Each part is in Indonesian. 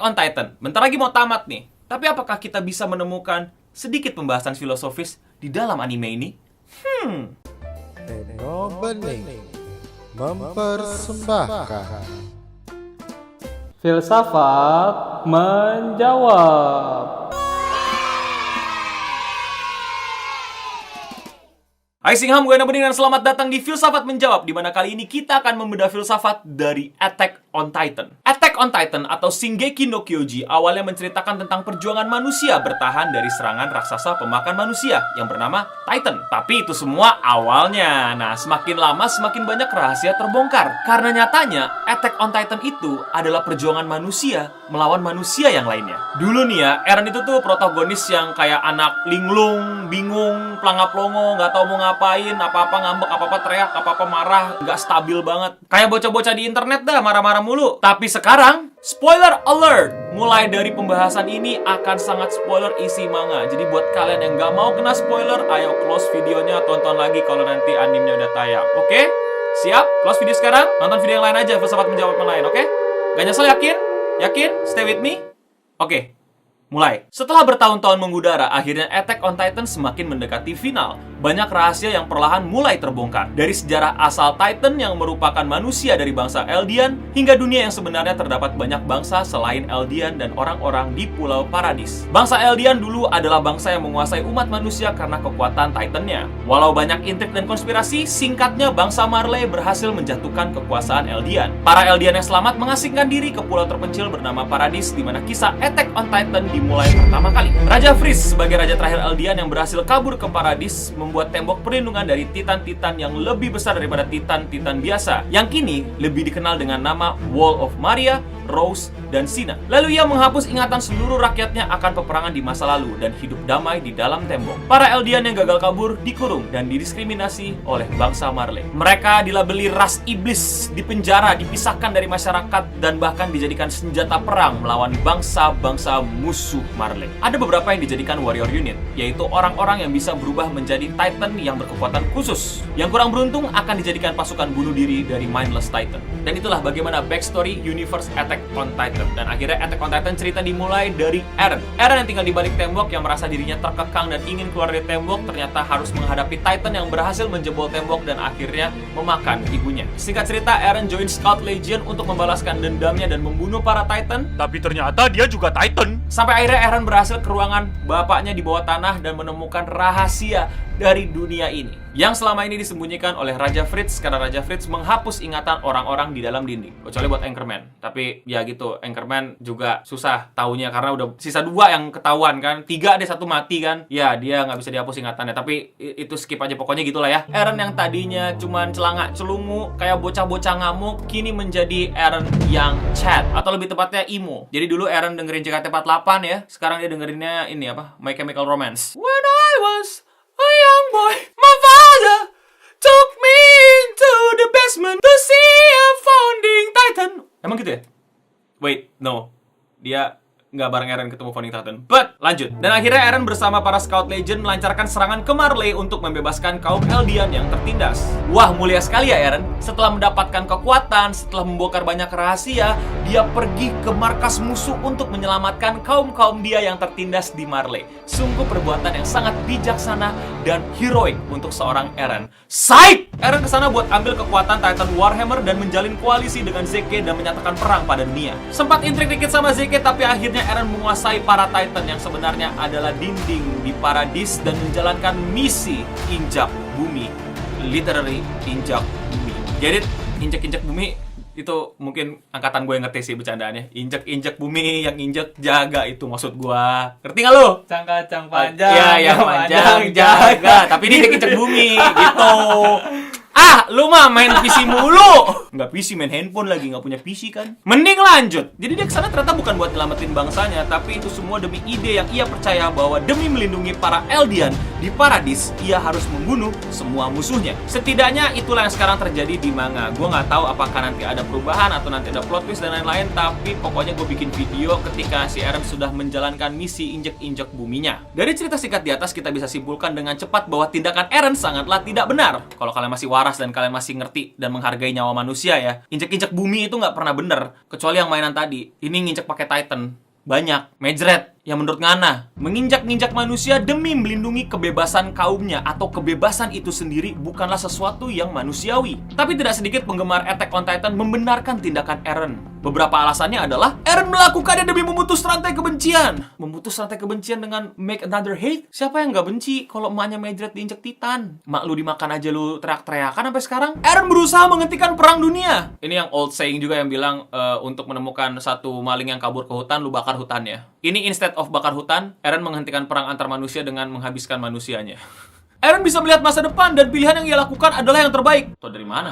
on Titan. Bentar lagi mau tamat nih. Tapi apakah kita bisa menemukan sedikit pembahasan filosofis di dalam anime ini? Teno Bening mempersembahkan Filsafat menjawab. Hai Singham, gue Ena Bening dan selamat datang di Filsafat Menjawab, di mana kali ini kita akan membedah filsafat dari Attack on Titan. Attack on Titan atau Shingeki no Kyoji awalnya menceritakan tentang perjuangan manusia bertahan dari serangan raksasa pemakan manusia yang bernama Titan. Tapi itu semua awalnya. Nah, semakin lama semakin banyak rahasia terbongkar. Karena nyatanya Attack on Titan itu adalah perjuangan manusia melawan manusia yang lainnya. Dulu nih ya, Eren itu tuh protagonis yang kayak anak linglung, bingung, pelangap-longo, nggak tahu mau ngapain, apa-apa ngambek, apa-apa teriak, apa-apa marah, nggak stabil banget. Kayak bocah-bocah di internet dah, marah-marah mulu. Tapi sekarang, spoiler alert! Mulai dari pembahasan ini akan sangat spoiler isi manga. Jadi buat kalian yang nggak mau kena spoiler, ayo close videonya, tonton lagi kalau nanti animenya udah tayang. Oke? Siap? Close video sekarang, nonton video yang lain aja, Filsafat Menjawab yang lain, oke? Gak nyesel, yakin? Yakin? Stay with me? Oke. Mulai. Setelah bertahun-tahun mengudara, akhirnya Attack on Titan semakin mendekati final. Banyak rahasia yang perlahan mulai terbongkar. Dari sejarah asal Titan yang merupakan manusia dari bangsa Eldian, hingga dunia yang sebenarnya terdapat banyak bangsa selain Eldian dan orang-orang di Pulau Paradis. Bangsa Eldian dulu adalah bangsa yang menguasai umat manusia karena kekuatan Titan-nya. Walau banyak intrik dan konspirasi, singkatnya bangsa Marley berhasil menjatuhkan kekuasaan Eldian. Para Eldian yang selamat mengasingkan diri ke pulau terpencil bernama Paradis, di mana kisah Attack on Titan dimulai pertama kali. Raja Freeze sebagai raja terakhir Eldian yang berhasil kabur ke Paradis membuat tembok perlindungan dari Titan-Titan yang lebih besar daripada Titan-Titan biasa, yang kini lebih dikenal dengan nama Wall of Maria, Rose, dan Sina. Lalu ia menghapus ingatan seluruh rakyatnya akan peperangan di masa lalu dan hidup damai di dalam tembok. Para Eldian yang gagal kabur dikurung dan didiskriminasi oleh bangsa Marley. Mereka dilabeli ras iblis, dipenjara, dipisahkan dari masyarakat, dan bahkan dijadikan senjata perang melawan bangsa-bangsa musuh Marley. Ada beberapa yang dijadikan warrior unit, yaitu orang-orang yang bisa berubah menjadi Titan yang berkekuatan khusus. Yang kurang beruntung akan dijadikan pasukan bunuh diri dari Mindless Titan. Dan itulah bagaimana backstory universe Attack on Titan. Dan akhirnya Attack on Titan cerita dimulai dari Eren. Eren yang tinggal di balik tembok, yang merasa dirinya terkekang dan ingin keluar dari tembok, ternyata harus menghadapi Titan yang berhasil menjebol tembok dan akhirnya memakan ibunya. Singkat cerita, Eren join Scout Legion untuk membalaskan dendamnya dan membunuh para Titan. Tapi ternyata dia juga Titan. Sampai akhirnya Eren berhasil ke ruangan bapaknya di bawah tanah dan menemukan rahasia dari dunia ini yang selama ini disembunyikan oleh Raja Fritz, karena Raja Fritz menghapus ingatan orang-orang di dalam dinding, kecuali buat Anchorman. Tapi ya gitu, Anchorman juga susah taunya karena udah sisa 2 yang ketahuan kan, 3 ada 1 mati kan. Ya dia nggak bisa dihapus ingatannya, tapi itu skip aja, pokoknya gitulah ya. Eren yang tadinya cuman celanga celungu kayak bocah-bocah ngamuk, kini menjadi Eren yang chat, atau lebih tepatnya emo. Jadi dulu Eren dengerin JKT48 ya, sekarang dia dengerinnya ini apa, My Chemical Romance. When I was a young boy, my father took me into the basement to see a founding Titan. Emang gitu ya? Wait, no. Dia nggak bareng Eren ketemu Founding Titan. But, lanjut. Dan akhirnya Eren bersama para Scout Legion melancarkan serangan ke Marley untuk membebaskan kaum Eldian yang tertindas. Wah, mulia sekali ya Eren. Setelah mendapatkan kekuatan, setelah membongkar banyak rahasia, dia pergi ke markas musuh untuk menyelamatkan kaum-kaum dia yang tertindas di Marley. Sungguh perbuatan yang sangat bijaksana dan heroik untuk seorang Eren. Psych! Eren kesana buat ambil kekuatan Titan Warhammer dan menjalin koalisi dengan Zeke dan menyatakan perang pada dunia. Sempat intrik dikit sama Zeke, tapi akhirnya Eren menguasai para Titan yang sebenarnya adalah dinding di Paradis dan menjalankan misi injak bumi. Literally injak bumi. Get it? Injak-injak bumi itu mungkin angkatan gue yang ngerti sih bercandaannya. Injak-injak bumi, yang injak jaga itu maksud gue. Ngerti gak lu? Cangkacang panjang. Iya, yang panjang jaga. Tapi dia injak bumi gitu. Ah, lu mah main PC mulu. Nggak PC, main handphone lagi, nggak punya PC kan. Mending lanjut. Jadi dia kesana ternyata bukan buat nyelamatin bangsanya, tapi itu semua demi ide yang ia percaya bahwa demi melindungi para Eldian di Paradis, ia harus membunuh semua musuhnya. Setidaknya itulah yang sekarang terjadi di manga. Gue nggak tahu apakah nanti ada perubahan atau nanti ada plot twist dan lain-lain, tapi pokoknya gue bikin video ketika si Eren sudah menjalankan misi injek-injek buminya. Dari cerita singkat di atas kita bisa simpulkan dengan cepat bahwa tindakan Eren sangatlah tidak benar. Kalau kalian masih waras dan kalian masih ngerti dan menghargai nyawa manusia ya. Injek-injek bumi itu nggak pernah bener. Kecuali yang mainan tadi. Ini nginjek pakai Titan. Banyak. Mejret. Yang menurut Ngana, menginjak-injak manusia demi melindungi kebebasan kaumnya atau kebebasan itu sendiri bukanlah sesuatu yang manusiawi. Tapi tidak sedikit penggemar Attack on Titan membenarkan tindakan Eren. Beberapa alasannya adalah Eren melakukannya demi memutus rantai kebencian. Memutus rantai kebencian dengan make another hate? Siapa yang nggak benci kalau emaknya Mejret diinjek Titan? Mak lu dimakan aja lu teriak-teriakan sampai sekarang. Eren berusaha menghentikan perang dunia. Ini yang old saying juga yang bilang untuk menemukan satu maling yang kabur ke hutan, lu bakar hutannya. Ini instead of bakar hutan, Eren menghentikan perang antar manusia dengan menghabiskan manusianya. Eren bisa melihat masa depan dan pilihan yang ia lakukan adalah yang terbaik. Tuh dari mana?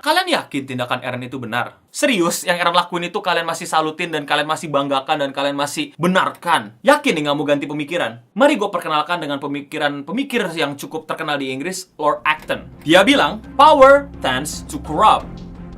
Kalian yakin tindakan Eren itu benar? Serius, yang Eren lakuin itu kalian masih salutin dan kalian masih banggakan dan kalian masih benarkan? Yakin nih nggak mau ganti pemikiran? Mari gue perkenalkan dengan pemikir yang cukup terkenal di Inggris, Lord Acton. Dia bilang, power tends to corrupt.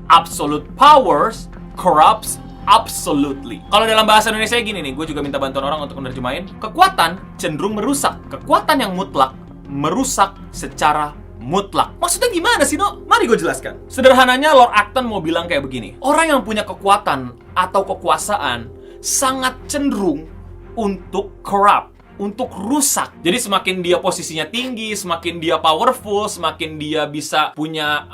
Absolute powers corrupts absolutely. Kalau dalam bahasa Indonesia gini nih, gue juga minta bantuan orang untuk menerjemahin. Kekuatan cenderung merusak. Kekuatan yang mutlak merusak secara mutlak. Maksudnya gimana sih, No? Mari gue jelaskan. Sederhananya, Lord Acton mau bilang kayak begini. Orang yang punya kekuatan atau kekuasaan sangat cenderung untuk corrupt, untuk rusak. Jadi semakin dia posisinya tinggi, semakin dia powerful, semakin dia bisa punya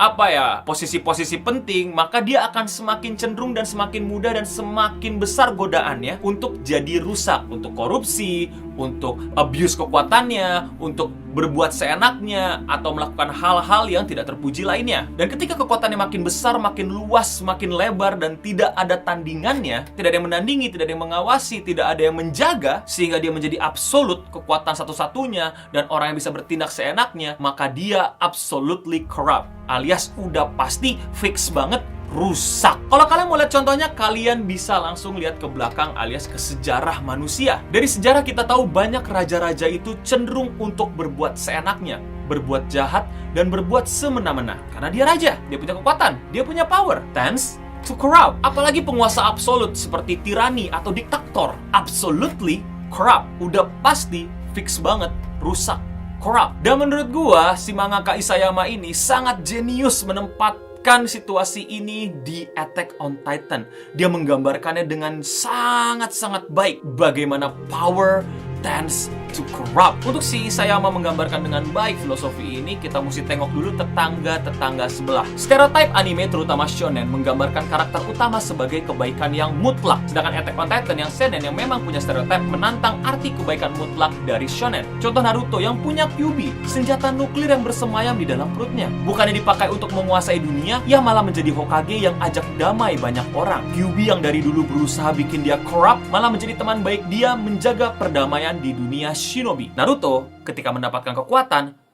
posisi-posisi penting, maka dia akan semakin cenderung dan semakin mudah dan semakin besar godaannya untuk jadi rusak, untuk korupsi, untuk abuse kekuatannya, untuk berbuat seenaknya, atau melakukan hal-hal yang tidak terpuji lainnya. Dan ketika kekuatannya makin besar, makin luas, makin lebar, dan tidak ada tandingannya, tidak ada yang menandingi, tidak ada yang mengawasi, tidak ada yang menjaga, sehingga dia menjadi absolut kekuatan satu-satunya, dan orang yang bisa bertindak seenaknya, maka dia absolutely corrupt, alias udah pasti fix banget rusak. Kalau kalian mau lihat contohnya, kalian bisa langsung lihat ke belakang alias ke sejarah manusia. Dari sejarah kita tahu banyak raja-raja itu cenderung untuk berbuat seenaknya, berbuat jahat, dan berbuat semena-mena. Karena dia raja, dia punya kekuatan, dia punya power. Tends to corrupt. Apalagi penguasa absolut seperti tirani atau diktator. Absolutely corrupt. Udah pasti fix banget rusak, corrupt. Dan menurut gua, si mangaka Isayama ini sangat jenius menempatkan situasi ini di Attack on Titan. Dia menggambarkannya dengan sangat-sangat baik bagaimana power tends to corrupt. Untuk si Isayama menggambarkan dengan baik filosofi ini, kita mesti tengok dulu tetangga-tetangga sebelah. Stereotype anime terutama shonen menggambarkan karakter utama sebagai kebaikan yang mutlak. Sedangkan Attack on Titan yang seinen yang memang punya stereotype menantang arti kebaikan mutlak dari shonen. Contoh Naruto yang punya Kyuubi, senjata nuklir yang bersemayam di dalam perutnya. Bukannya dipakai untuk menguasai dunia, ia malah menjadi Hokage yang ajak damai banyak orang. Kyuubi yang dari dulu berusaha bikin dia corrupt, malah menjadi teman baik dia menjaga perdamaian di dunia shinobi. Naruto ketika mendapatkan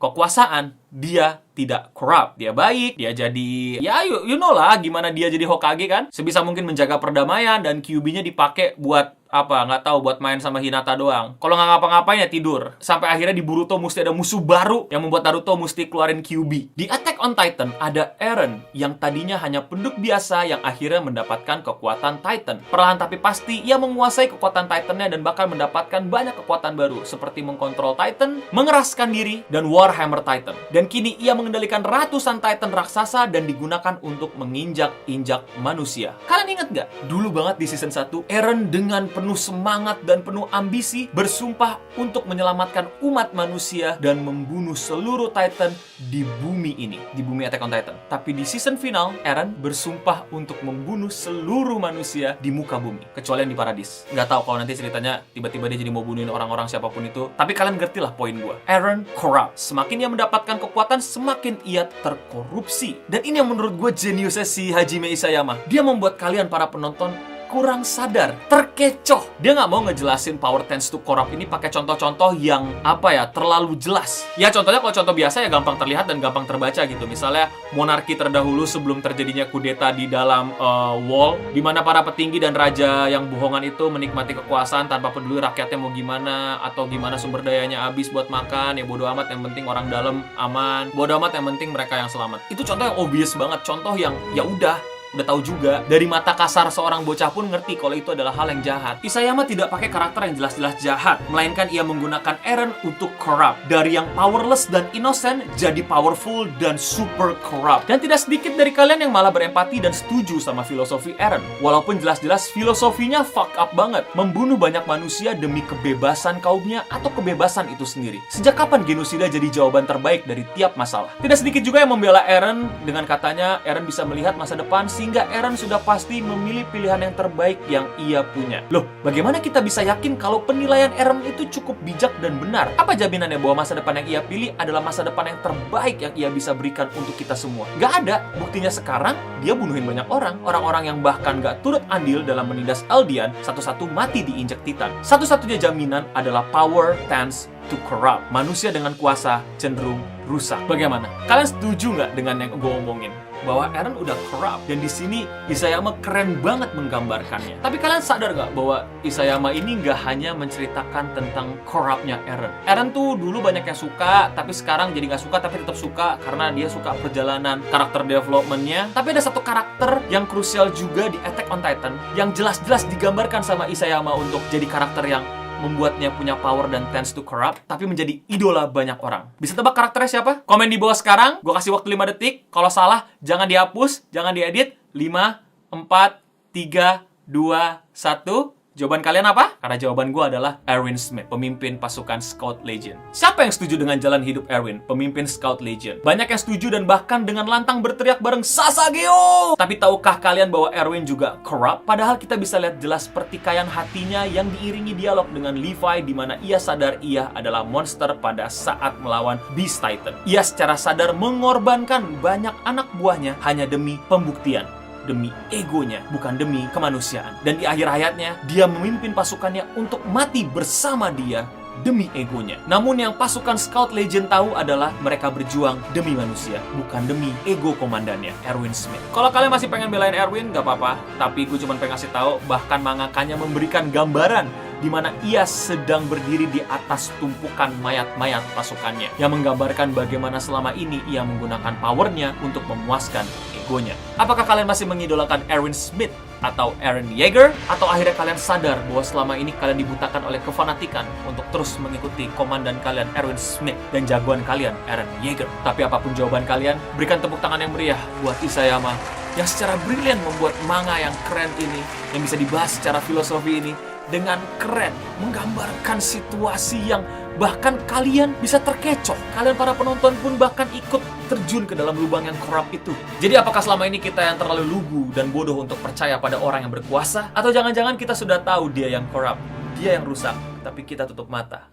kekuasaan, dia tidak corrupt. Dia baik, dia jadi you know lah gimana dia jadi Hokage kan? Sebisa mungkin menjaga perdamaian, dan Kyuubi-nya dipakai buat nggak tahu, buat main sama Hinata doang. Kalau nggak ngapa-ngapain ya tidur. Sampai akhirnya di Boruto mesti ada musuh baru yang membuat Naruto mesti keluarin Kyuubi. Di Attack on Titan ada Eren yang tadinya hanya penduduk biasa yang akhirnya mendapatkan kekuatan Titan. Perlahan tapi pasti ia menguasai kekuatan Titan-nya dan bakal mendapatkan banyak kekuatan baru seperti mengkontrol Titan, mengeraskan diri, dan Warhammer Titan. Dan kini ia mengendalikan ratusan Titan raksasa dan digunakan untuk menginjak-injak manusia. Kalian ingat nggak? Dulu banget di season 1, Eren dengan penuh semangat dan penuh ambisi bersumpah untuk menyelamatkan umat manusia dan membunuh seluruh Titan di bumi ini, di bumi Attack on Titan. Tapi di season final, Eren bersumpah untuk membunuh seluruh manusia di muka bumi, kecuali yang di Paradis. Nggak tahu kalau nanti ceritanya tiba-tiba dia jadi mau bunuhin orang-orang siapapun itu. Tapi kalian ngerti lah poin gue. Eren corrupt. Semakin ia mendapatkan kekuatan, semakin ia terkorupsi. Dan ini yang menurut gue jeniusnya si Hajime Isayama. Dia membuat kalian para penonton kurang sadar, terkecoh. Dia nggak mau ngejelasin power tends to corrupt ini pakai contoh-contoh yang terlalu jelas. Ya contohnya kalau contoh biasa ya gampang terlihat dan gampang terbaca gitu. Misalnya monarki terdahulu sebelum terjadinya kudeta di dalam Wall, di mana para petinggi dan raja yang bohongan itu menikmati kekuasaan tanpa peduli rakyatnya mau gimana atau gimana sumber dayanya habis buat makan. Ya bodo amat, yang penting orang dalam aman. Bodo amat, yang penting mereka yang selamat. Itu contoh yang obvious banget, contoh yang ya udah udah tahu juga. Dari mata kasar seorang bocah pun ngerti kalau itu adalah hal yang jahat. Isayama tidak pakai karakter yang jelas-jelas jahat, melainkan ia menggunakan Eren untuk corrupt. Dari yang powerless dan innocent jadi powerful dan super corrupt. Dan tidak sedikit dari kalian yang malah berempati dan setuju sama filosofi Eren. Walaupun jelas-jelas filosofinya fuck up banget, membunuh banyak manusia demi kebebasan kaumnya atau kebebasan itu sendiri. Sejak kapan genosida jadi jawaban terbaik dari tiap masalah? Tidak sedikit juga yang membela Eren dengan katanya Eren bisa melihat masa depan sehingga Eren sudah pasti memilih pilihan yang terbaik yang ia punya. Loh, bagaimana kita bisa yakin kalau penilaian Eren itu cukup bijak dan benar? Apa jaminannya bahwa masa depan yang ia pilih adalah masa depan yang terbaik yang ia bisa berikan untuk kita semua? Gak ada. Buktinya sekarang, dia bunuhin banyak orang. Orang-orang yang bahkan gak turut andil dalam menindas Eldian, satu-satu mati diinjek Titan. Satu-satunya jaminan adalah power tends to corrupt. Manusia dengan kuasa cenderung rusak. Bagaimana? Kalian setuju nggak dengan yang gue omongin? Bahwa Eren udah corrupt, dan di sini Isayama keren banget menggambarkannya. Tapi kalian sadar nggak bahwa Isayama ini nggak hanya menceritakan tentang corruptnya Eren. Eren tuh dulu banyak yang suka, tapi sekarang jadi nggak suka tapi tetap suka karena dia suka perjalanan karakter developmentnya. Tapi ada satu karakter yang krusial juga di Attack on Titan yang jelas-jelas digambarkan sama Isayama untuk jadi karakter yang membuatnya punya power dan tends to corrupt, tapi menjadi idola banyak orang. Bisa tebak karakternya siapa? Komen di bawah sekarang, gue kasih waktu 5 detik. Kalau salah, jangan dihapus, jangan diedit. 5, 4, 3, 2, 1... Jawaban kalian apa? Karena jawaban gue adalah Erwin Smith, pemimpin pasukan Scout Legion. Siapa yang setuju dengan jalan hidup Erwin, pemimpin Scout Legion? Banyak yang setuju dan bahkan dengan lantang berteriak bareng Sasageo! Tapi tahukah kalian bahwa Erwin juga corrupt? Padahal kita bisa lihat jelas pertikaian hatinya yang diiringi dialog dengan Levi di mana ia sadar ia adalah monster pada saat melawan Beast Titan. Ia secara sadar mengorbankan banyak anak buahnya hanya demi pembuktian. Demi egonya, bukan demi kemanusiaan. Dan di akhir hayatnya, dia memimpin pasukannya untuk mati bersama dia demi egonya. Namun yang pasukan Scout Legion tahu adalah mereka berjuang demi manusia, bukan demi ego komandannya, Erwin Smith. Kalau kalian masih pengen belain Erwin, gak apa-apa. Tapi gue cuma pengen kasih tahu, bahkan mangakanya memberikan gambaran di mana ia sedang berdiri di atas tumpukan mayat-mayat pasukannya, yang menggambarkan bagaimana selama ini ia menggunakan powernya untuk memuaskan egonya. Apakah kalian masih mengidolakan Erwin Smith atau Eren Yeager? Atau akhirnya kalian sadar bahwa selama ini kalian dibutakan oleh kefanatikan untuk terus mengikuti komandan kalian Erwin Smith dan jagoan kalian Eren Yeager? Tapi apapun jawaban kalian, berikan tepuk tangan yang meriah buat Isayama yang secara brilian membuat manga yang keren ini, yang bisa dibahas secara filosofi ini dengan keren, menggambarkan situasi yang bahkan kalian bisa terkecoh. Kalian para penonton pun bahkan ikut terjun ke dalam lubang yang corrupt itu. Jadi apakah selama ini kita yang terlalu lugu dan bodoh untuk percaya pada orang yang berkuasa? Atau jangan-jangan kita sudah tahu dia yang corrupt, dia yang rusak, tapi kita tutup mata?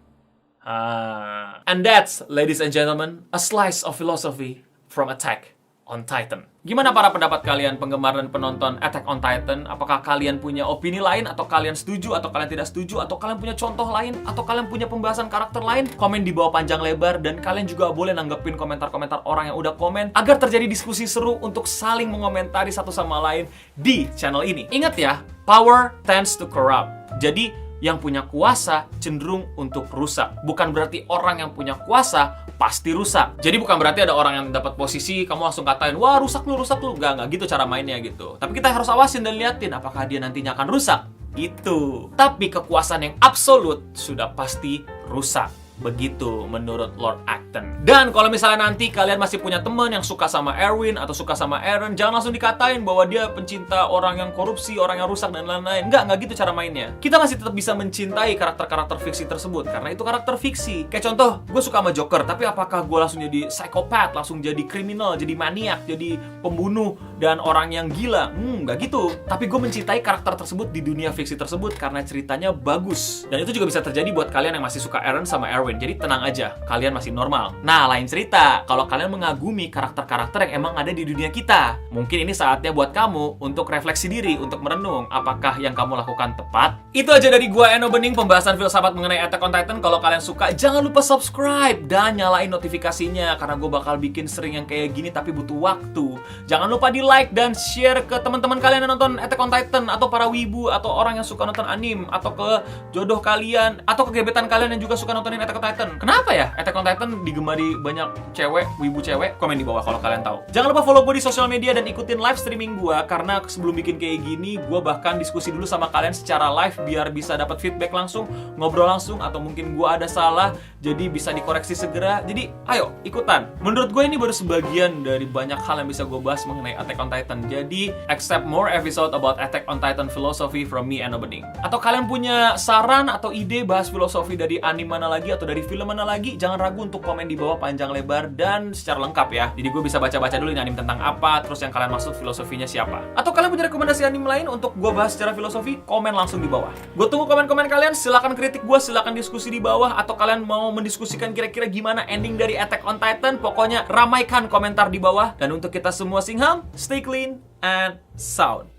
And that's, ladies and gentlemen, a slice of philosophy from Attack on Titan. Gimana para pendapat kalian, penggemar dan penonton Attack on Titan? Apakah kalian punya opini lain? Atau kalian setuju? Atau kalian tidak setuju? Atau kalian punya contoh lain? Atau kalian punya pembahasan karakter lain? Komen di bawah panjang lebar. Dan kalian juga boleh nanggepin komentar-komentar orang yang udah komen, agar terjadi diskusi seru untuk saling mengomentari satu sama lain di channel ini. Ingat ya, power tends to corrupt. Jadi yang punya kuasa cenderung untuk rusak. Bukan berarti orang yang punya kuasa pasti rusak. Jadi bukan berarti ada orang yang dapat posisi, kamu langsung katain, wah rusak lu. Enggak gitu cara mainnya gitu. Tapi kita harus awasin dan liatin apakah dia nantinya akan rusak. Gitu. Tapi kekuasaan yang absolut sudah pasti rusak. Begitu menurut Lord Acton. Dan kalau misalnya nanti kalian masih punya teman yang suka sama Erwin atau suka sama Eren, jangan langsung dikatain bahwa dia pencinta orang yang korupsi, orang yang rusak dan lain-lain. Enggak gitu cara mainnya. Kita masih tetap bisa mencintai karakter-karakter fiksi tersebut karena itu karakter fiksi. Kayak contoh, gue suka sama Joker, tapi apakah gue langsung jadi psikopat, langsung jadi kriminal, jadi maniak, jadi pembunuh dan orang yang gila? Enggak gitu. Tapi gue mencintai karakter tersebut di dunia fiksi tersebut karena ceritanya bagus. Dan itu juga bisa terjadi buat kalian yang masih suka Eren sama Erwin. Jadi tenang aja, kalian masih normal. Nah, lain cerita kalau kalian mengagumi karakter-karakter yang emang ada di dunia kita. Mungkin ini saatnya buat kamu untuk refleksi diri, untuk merenung apakah yang kamu lakukan tepat. Itu aja dari gua Eno Bening, pembahasan filsafat mengenai Attack on Titan. Kalau kalian suka, jangan lupa subscribe dan nyalain notifikasinya karena gua bakal bikin sering yang kayak gini tapi butuh waktu. Jangan lupa di like dan share ke teman-teman kalian yang nonton Attack on Titan, atau para wibu, atau orang yang suka nonton anime, atau ke jodoh kalian, atau ke gebetan kalian yang juga suka nontonin Attack Attack on Titan. Kenapa ya Attack on Titan digemari banyak cewek, wibu cewek? Komen di bawah kalau kalian tahu. Jangan lupa follow gue di sosial media dan ikutin live streaming gue, karena sebelum bikin kayak gini, gue bahkan diskusi dulu sama kalian secara live biar bisa dapat feedback langsung, ngobrol langsung, atau mungkin gue ada salah, jadi bisa dikoreksi segera. Jadi ayo ikutan. Menurut gue ini baru sebagian dari banyak hal yang bisa gue bahas mengenai Attack on Titan. Jadi expect more episode about Attack on Titan philosophy from me and Opening. Atau kalian punya saran atau ide bahas filosofi dari anime mana lagi atau dari film mana lagi, jangan ragu untuk komen di bawah panjang lebar dan secara lengkap ya. Jadi gue bisa baca-baca dulu ini anime tentang apa, terus yang kalian maksud filosofinya siapa. Atau kalian punya rekomendasi anime lain untuk gue bahas secara filosofi, komen langsung di bawah. Gue tunggu komen-komen kalian, silakan kritik gue, silakan diskusi di bawah, atau kalian mau mendiskusikan kira-kira gimana ending dari Attack on Titan. Pokoknya ramaikan komentar di bawah. Dan untuk kita semua Singham, stay clean and sound.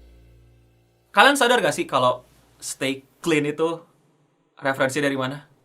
Kalian sadar gak sih kalau stay clean itu referensi dari mana?